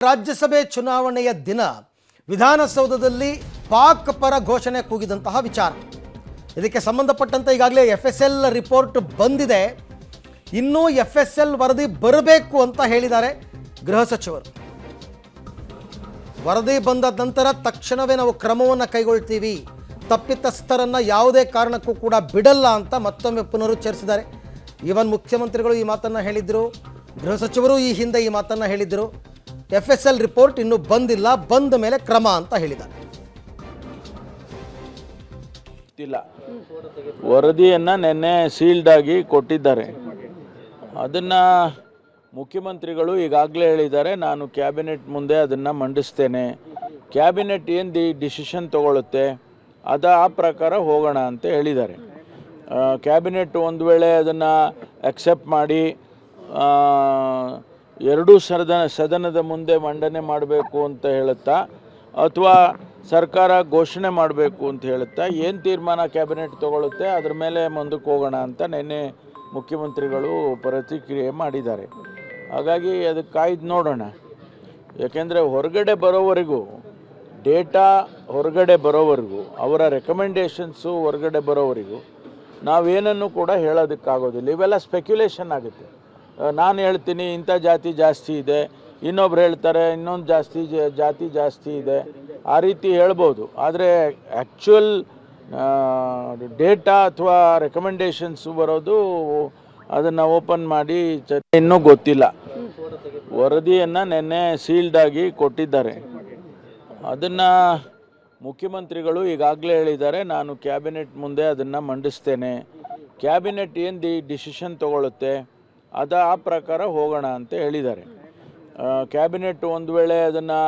ರಾಜ್ಯಸಭೆ ಚುನಾವಣೆಯ ದಿನ ವಿಧಾನಸೌಧದಲ್ಲಿ ಪಾಕ್ ಪರ ಘೋಷಣೆ ಕೂಗಿದಂತಹ ವಿಚಾರ. ಇದಕ್ಕೆ ಸಂಬಂಧಪಟ್ಟಂತೆ ಈಗಾಗಲೇ FSL ರಿಪೋರ್ಟ್ ಬಂದಿದೆ. ಇನ್ನೂ FSL ವರದಿ ಬರಬೇಕು ಅಂತ ಹೇಳಿದ್ದಾರೆ ಗೃಹ ಸಚಿವರು. ವರದಿ ಬಂದ ನಂತರ ತಕ್ಷಣವೇ ನಾವು ಕ್ರಮವನ್ನು ಕೈಗೊಳ್ತೀವಿ, ತಪ್ಪಿತಸ್ಥರನ್ನು ಯಾವುದೇ ಕಾರಣಕ್ಕೂ ಕೂಡ ಬಿಡಲ್ಲ ಅಂತ ಮತ್ತೊಮ್ಮೆ ಪುನರುಚ್ಚರಿಸಿದ್ದಾರೆ. ಈವನ್ ಮುಖ್ಯಮಂತ್ರಿಗಳು ಈ ಮಾತನ್ನು ಹೇಳಿದ್ರು, ಗೃಹ ಸಚಿವರು ಈ ಹಿಂದೆ ಈ ಮಾತನ್ನು ಹೇಳಿದ್ರು. FSL ರಿಪೋರ್ಟ್ ಇನ್ನೂ ಬಂದಿಲ್ಲ, ಬಂದ ಮೇಲೆ ಕ್ರಮ ಅಂತ ಹೇಳಿದ್ದಾರೆ. ವರದಿಯನ್ನು ನಿನ್ನೆ ಸೀಲ್ಡ್ ಆಗಿ ಕೊಟ್ಟಿದ್ದಾರೆ. ಅದನ್ನು ಮುಖ್ಯಮಂತ್ರಿಗಳು ಈಗಾಗಲೇ ಹೇಳಿದ್ದಾರೆ, ನಾನು ಕ್ಯಾಬಿನೆಟ್ ಮುಂದೆ ಅದನ್ನು ಮಂಡಿಸ್ತೇನೆ. ಕ್ಯಾಬಿನೆಟ್ ಏನು ಡಿಸಿಷನ್ ತಗೊಳ್ಳುತ್ತೆ ಆ ಪ್ರಕಾರ ಹೋಗೋಣ ಅಂತ ಹೇಳಿದ್ದಾರೆ. ಕ್ಯಾಬಿನೆಟ್ ಒಂದು ವೇಳೆ ಅದನ್ನು ಅಕ್ಸೆಪ್ಟ್ ಮಾಡಿ ಎರಡೂ ಸದನದ ಮುಂದೆ ಮಂಡನೆ ಮಾಡಬೇಕು ಅಂತ ಹೇಳುತ್ತಾ ಅಥವಾ ಸರ್ಕಾರ ಘೋಷಣೆ ಮಾಡಬೇಕು ಅಂತ ಹೇಳುತ್ತಾ ಏನು ತೀರ್ಮಾನ ಕ್ಯಾಬಿನೆಟ್ ತಗೊಳ್ಳುತ್ತೆ ಅದ್ರ ಮೇಲೆ ಮುಂದಕ್ಕೆ ಹೋಗೋಣ ಅಂತ ನಿನ್ನೆ ಮುಖ್ಯಮಂತ್ರಿಗಳು ಪ್ರತಿಕ್ರಿಯೆ ಮಾಡಿದ್ದಾರೆ. ಹಾಗಾಗಿ ಅದಕ್ಕೆ ಕಾಯ್ದು ನೋಡೋಣ. ಯಾಕೆಂದರೆ ಹೊರಗಡೆ ಬರೋವರೆಗೂ ಡೇಟಾ ಹೊರಗಡೆ ಬರೋವರೆಗೂ ಅವರ ರೆಕಮೆಂಡೇಷನ್ಸು ಹೊರಗಡೆ ಬರೋವರೆಗೂ ನಾವೇನನ್ನು ಕೂಡ ಹೇಳೋದಕ್ಕಾಗೋದಿಲ್ಲ. ಇವೆಲ್ಲ ಸ್ಪೆಕ್ಯುಲೇಷನ್ ಆಗುತ್ತೆ. ನಾನು ಹೇಳ್ತೀನಿ ಇಂಥ ಜಾತಿ ಜಾಸ್ತಿ ಇದೆ, ಇನ್ನೊಬ್ರು ಹೇಳ್ತಾರೆ ಇನ್ನೊಂದು ಜಾತಿ ಜಾಸ್ತಿ ಇದೆ, ಆ ರೀತಿ ಹೇಳ್ಬೋದು. ಆದರೆ ಆ್ಯಕ್ಚುಯಲ್ ಡೇಟಾ ಅಥವಾ ರೆಕಮೆಂಡೇಷನ್ಸು ಬರೋದು ಅದನ್ನು ಓಪನ್ ಮಾಡಿ ಇನ್ನೂ ಗೊತ್ತಿಲ್ಲ. ವರದಿಯನ್ನು ನಿನ್ನೆ ಸೀಲ್ಡ್ ಆಗಿ ಕೊಟ್ಟಿದ್ದಾರೆ. ಅದನ್ನು ಮುಖ್ಯಮಂತ್ರಿಗಳು ಈಗಾಗಲೇ ಹೇಳಿದ್ದಾರೆ, ನಾನು ಕ್ಯಾಬಿನೆಟ್ ಮುಂದೆ ಅದನ್ನು ಮಂಡಿಸ್ತೇನೆ. ಕ್ಯಾಬಿನೆಟ್ ಏನು ಡಿಸಿಷನ್ ತಗೊಳ್ಳುತ್ತೆ ಆ ಪ್ರಕಾರ ಹೋಗೋಣ ಅಂತ ಹೇಳಿದ್ದಾರೆ. ಕ್ಯಾಬಿನೆಟ್ ಒಂದು ವೇಳೆ ಅದನ್ನು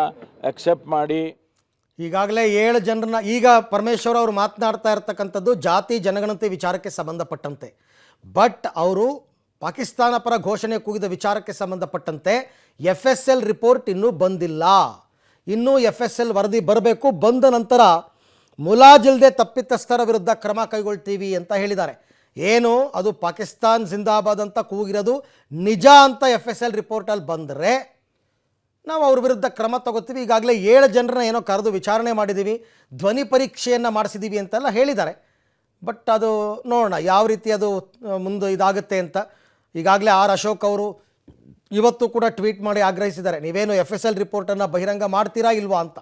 ಅಕ್ಸೆಪ್ಟ್ ಮಾಡಿ ಈಗಾಗಲೇ 7 ಜನರನ್ನ, ಈಗ ಪರಮೇಶ್ವರ್ ಅವರು ಮಾತನಾಡ್ತಾ ಇರ್ತಕ್ಕಂಥದ್ದು ಜಾತಿ ಜನಗಣತಿ ವಿಚಾರಕ್ಕೆ ಸಂಬಂಧಪಟ್ಟಂತೆ. ಬಟ್ ಅವರು ಪಾಕಿಸ್ತಾನ ಪರ ಘೋಷಣೆ ಕೂಗಿದ ವಿಚಾರಕ್ಕೆ ಸಂಬಂಧಪಟ್ಟಂತೆ FSL ರಿಪೋರ್ಟ್ ಇನ್ನೂ ಬಂದಿಲ್ಲ, ಇನ್ನೂ FSL ವರದಿ ಬರಬೇಕು, ಬಂದ ನಂತರ ಮುಲಾಜಿಲ್ದೆ ತಪ್ಪಿತಸ್ಥರ ವಿರುದ್ಧ ಕ್ರಮ ಕೈಗೊಳ್ತೀವಿ ಅಂತ ಹೇಳಿದ್ದಾರೆ. ಏನು ಅದು ಪಾಕಿಸ್ತಾನ್ ಜಿಂದಾಬಾದ್ ಅಂತ ಕೂಗಿರೋದು ನಿಜ ಅಂತ FSL ರಿಪೋರ್ಟಲ್ಲಿ ಬಂದರೆ ನಾವು ಅವ್ರ ವಿರುದ್ಧ ಕ್ರಮ ತಗೋತೀವಿ. ಈಗಾಗಲೇ 7 ಜನರನ್ನ ಏನೋ ಕರೆದು ವಿಚಾರಣೆ ಮಾಡಿದ್ದೀವಿ, ಧ್ವನಿ ಪರೀಕ್ಷೆಯನ್ನು ಮಾಡಿಸಿದ್ದೀವಿ ಅಂತೆಲ್ಲ ಹೇಳಿದ್ದಾರೆ. ಬಟ್ ಅದು ನೋಡೋಣ ಯಾವ ರೀತಿ ಅದು ಮುಂದೆ ಇದಾಗುತ್ತೆ ಅಂತ. ಈಗಾಗಲೇ ಅಶೋಕ್ ಅವರು ಇವತ್ತು ಕೂಡ ಟ್ವೀಟ್ ಮಾಡಿ ಆಗ್ರಹಿಸಿದ್ದಾರೆ, ನೀವೇನು FSL ರಿಪೋರ್ಟನ್ನು ಬಹಿರಂಗ ಮಾಡ್ತೀರಾ ಇಲ್ವಾ ಅಂತ.